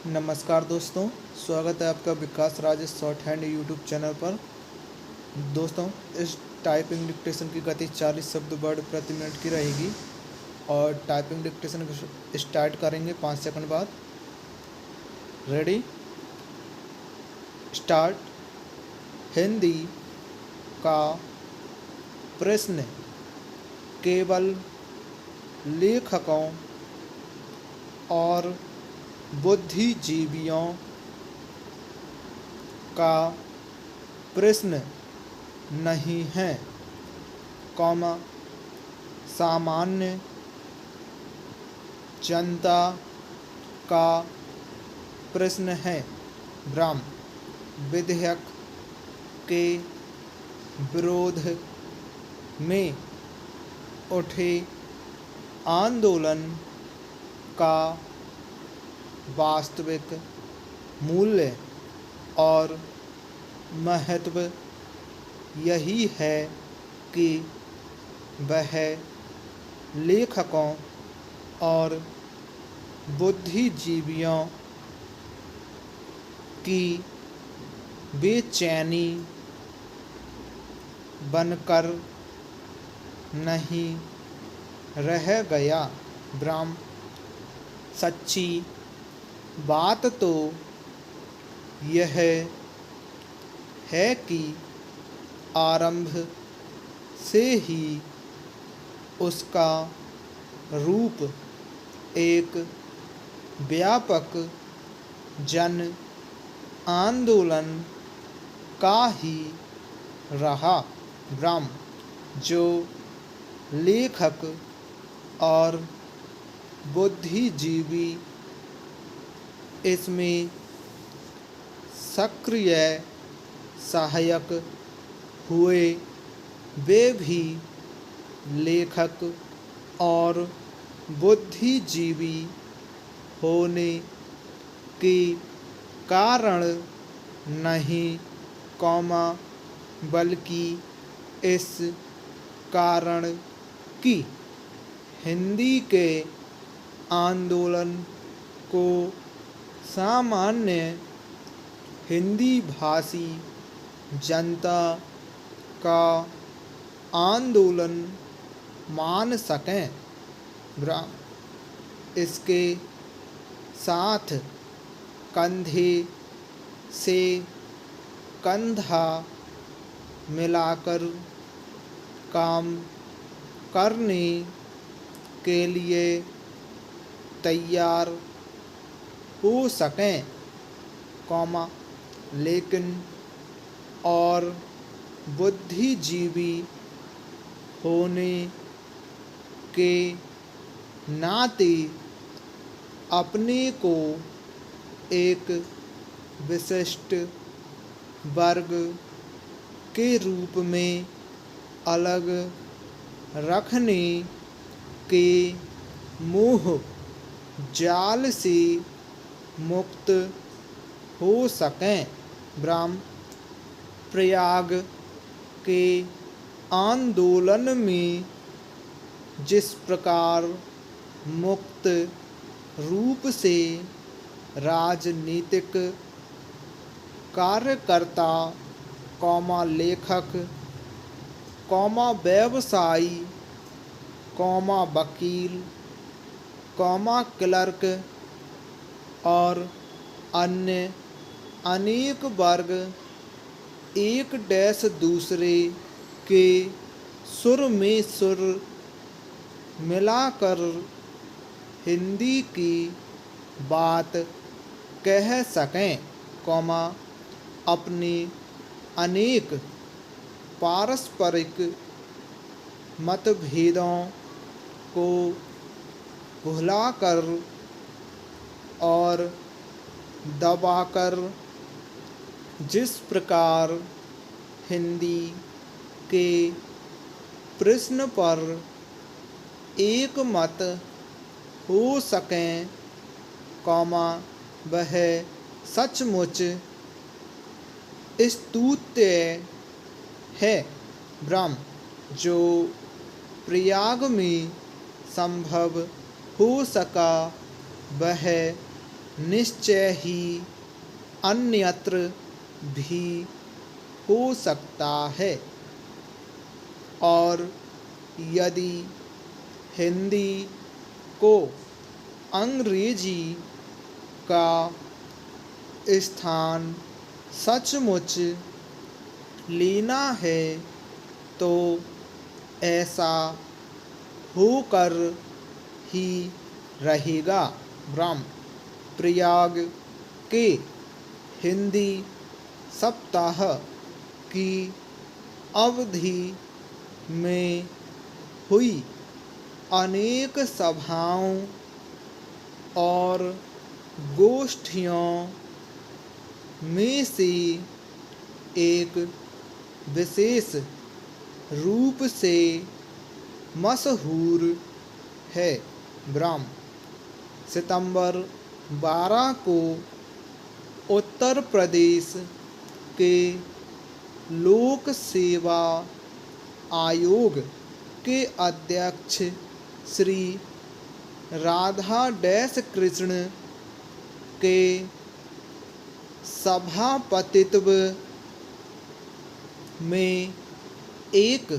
नमस्कार दोस्तों, स्वागत है आपका Vikas Rajesh shorthand YouTube channel पर। दोस्तों, इस टाइपिंग डिक्टेशन की गति 40 शब्द वर्ड प्रति मिनट की रहेगी और टाइपिंग डिक्टेशन स्टार्ट करेंगे 5 सेकंड बाद। Ready, start. हिंदी का प्रश्न केवल लेखकों और बुद्धिजीवियों का प्रश्न नहीं है, सामान्य जनता का प्रश्न है। विधेयक के विरोध में उठे आंदोलन का वास्तविक मूल्य और महत्व यही है कि वह लेखकों और बुद्धिजीवियों की बेचैनी बनकर नहीं रह गया। सच्ची बात तो यह है कि आरंभ से ही उसका रूप एक व्यापक जन आंदोलन का ही रहा। जो लेखक और बुद्धिजीवी इसमें सक्रिय सहायक हुए, वे भी लेखक और बुद्धिजीवी होने के कारण नहीं, बल्कि इस कारण कि हिंदी के आंदोलन को सामान्य हिंदी भाषी जनता का आंदोलन मान सकें। इसके साथ कंधे से कंधा मिलाकर काम करने के लिए तैयार हो सकें, लेकिन और बुद्धिजीवी होने के नाते अपने को एक विशिष्ट वर्ग के रूप में अलग रखने के मोह जाल से मुक्त हो सकें। प्रयाग के आंदोलन में जिस प्रकार मुक्त रूप से राजनीतिक कार्यकर्ता, लेखक, व्यवसायी, वकील, क्लर्क और अन्य अनेक वर्ग एक दूसरे के सुर में सुर मिलाकर हिंदी की बात कह सकें, अपने अनेक पारस्परिक मतभेदों को भुलाकर और दबाकर जिस प्रकार हिंदी के प्रश्न पर एक मत हो सकें, वह सचमुच स्तुत्य है। जो प्रयाग में संभव हो सका, वह निश्चय ही अन्यत्र भी हो सकता है। और यदि हिंदी को अंग्रेजी का स्थान सचमुच लेना है तो ऐसा होकर ही रहेगा। ब्रह्म प्रयाग के हिंदी सप्ताह की अवधि में हुई अनेक सभाओं और गोष्ठियों में से एक विशेष रूप से मशहूर है। ब्रह्म सितंबर 12 को उत्तर प्रदेश के लोक सेवा आयोग के अध्यक्ष श्री राधा डैश कृष्ण के सभापतित्व में एक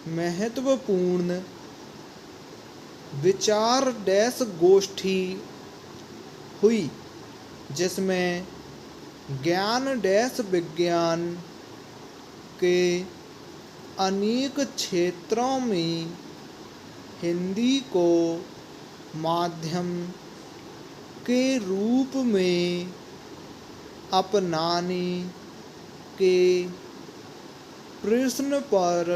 महत्वपूर्ण विचार डैश गोष्ठी हुई जिसमें ज्ञान डैश विज्ञान के अनेक क्षेत्रों में हिंदी को माध्यम के रूप में अपनाने के प्रश्न पर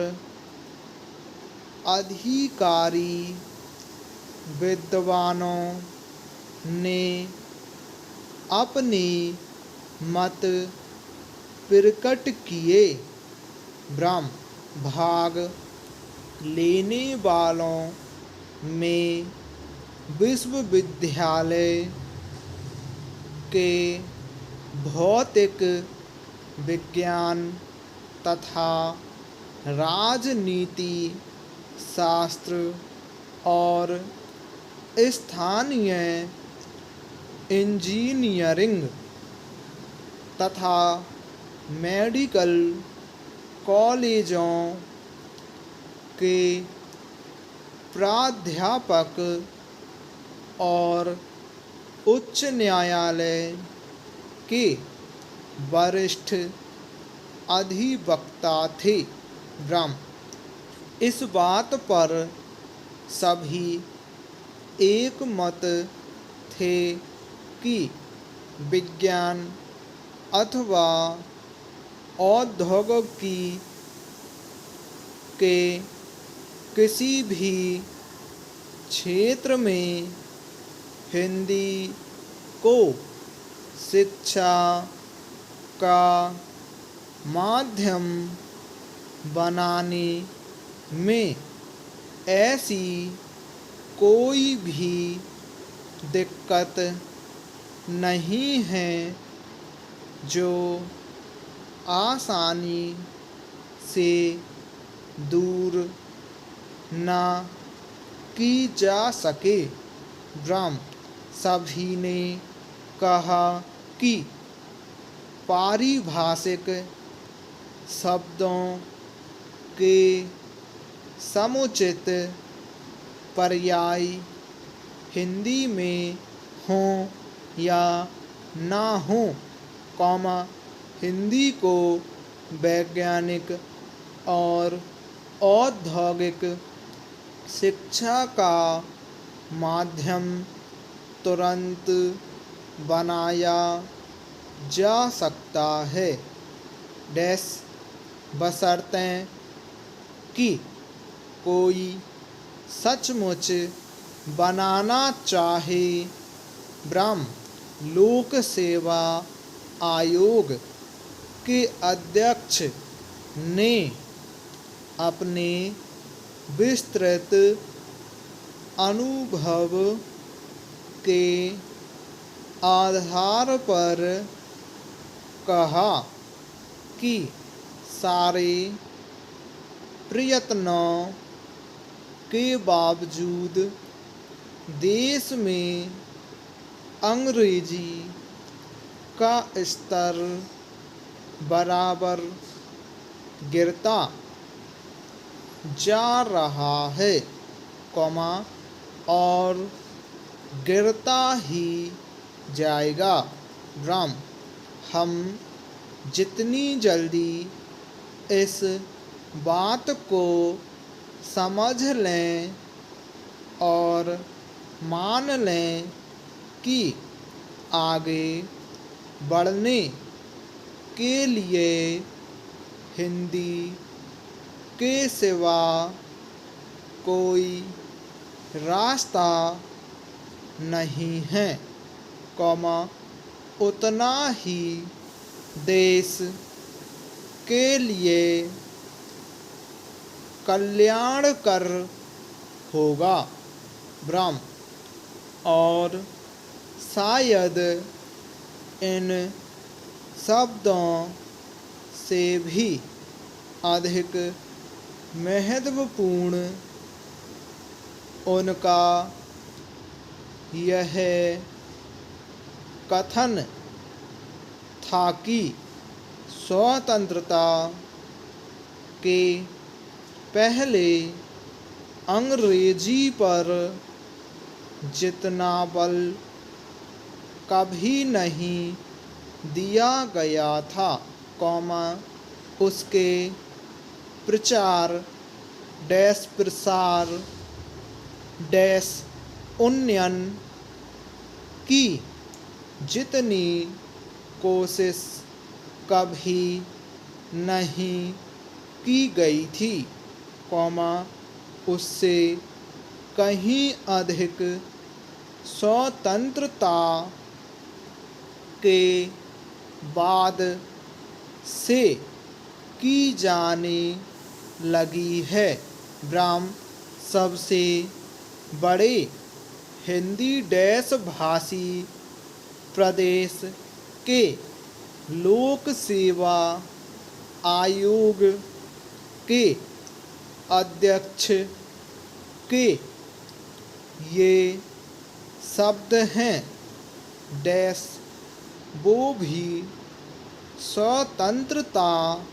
अधिकारी विद्वानों ने अपने मत प्रकट किए। ब्रह्म भाग लेने वालों में विश्वविद्यालय के भौतिक विज्ञान तथा राजनीति शास्त्र और स्थानीय इंजीनियरिंग तथा मेडिकल कॉलेजों के प्राध्यापक और उच्च न्यायालय के वरिष्ठ अधिवक्ता थे। ब्रह्म इस बात पर सभी एक मत थे कि विज्ञान अथवा औद्योगिकी के किसी भी क्षेत्र में हिंदी को शिक्षा का माध्यम बनाने में ऐसी कोई भी दिक्कत नहीं है जो आसानी से दूर न की जा सके। ब्रह्म सभी ने कहा कि पारिभाषिक शब्दों के समुचित पर्याय हिंदी में हों या ना हों, हिंदी को वैज्ञानिक और औद्योगिक शिक्षा का माध्यम तुरंत बनाया जा सकता है डैश बशर्ते कि कोई सचमुच बनाना चाहे। ब्रह्म लोक सेवा आयोग के अध्यक्ष ने अपने विस्तृत अनुभव के आधार पर कहा कि सारे प्रयत्नों के बावजूद देश में अंग्रेजी का स्तर बराबर गिरता जा रहा है, कॉमा, और गिरता ही जाएगा। विराम। हम जितनी जल्दी इस बात को समझ लें और मान लें कि आगे बढ़ने के लिए हिंदी के सिवा कोई रास्ता नहीं है, कॉमा, उतना ही देश के लिए कल्याणकर होगा। विराम। और शायद इन शब्दों से भी अधिक महत्वपूर्ण उनका यह कथन था कि स्वतंत्रता के पहले अंग्रेजी पर जितना बल कभी नहीं दिया गया था, कॉमा, उसके प्रचार प्रसार उन्नयन की जितनी कोशिश कभी नहीं की गई थी, कॉमा, उससे कहीं अधिक स्वतंत्रता के बाद से की जाने लगी है। विराम। सबसे बड़े हिंदी भाषी प्रदेश के लोक सेवा आयोग के अध्यक्ष के ये शब्द हैं, वो भी स्वतंत्रता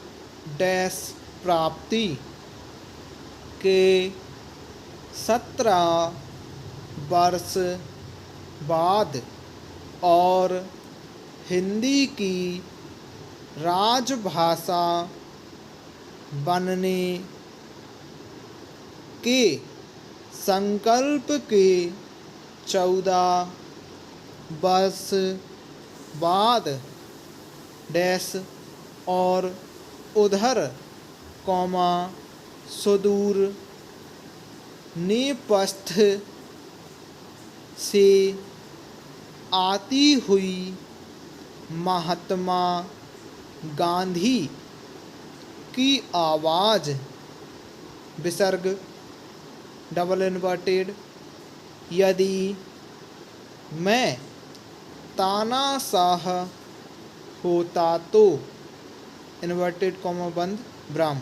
प्राप्ति के 17 वर्ष बाद और हिंदी की राजभाषा बनने के संकल्प के 14 वर्ष बाद और उधर, कॉमा, सुदूर नेपथ्य से आती हुई महात्मा गांधी की आवाज़, विसर्ग डबल इन्वर्टेड, यदि मैं तानाशाह होता तो, इन्वर्टेड कॉमा बंद, विराम।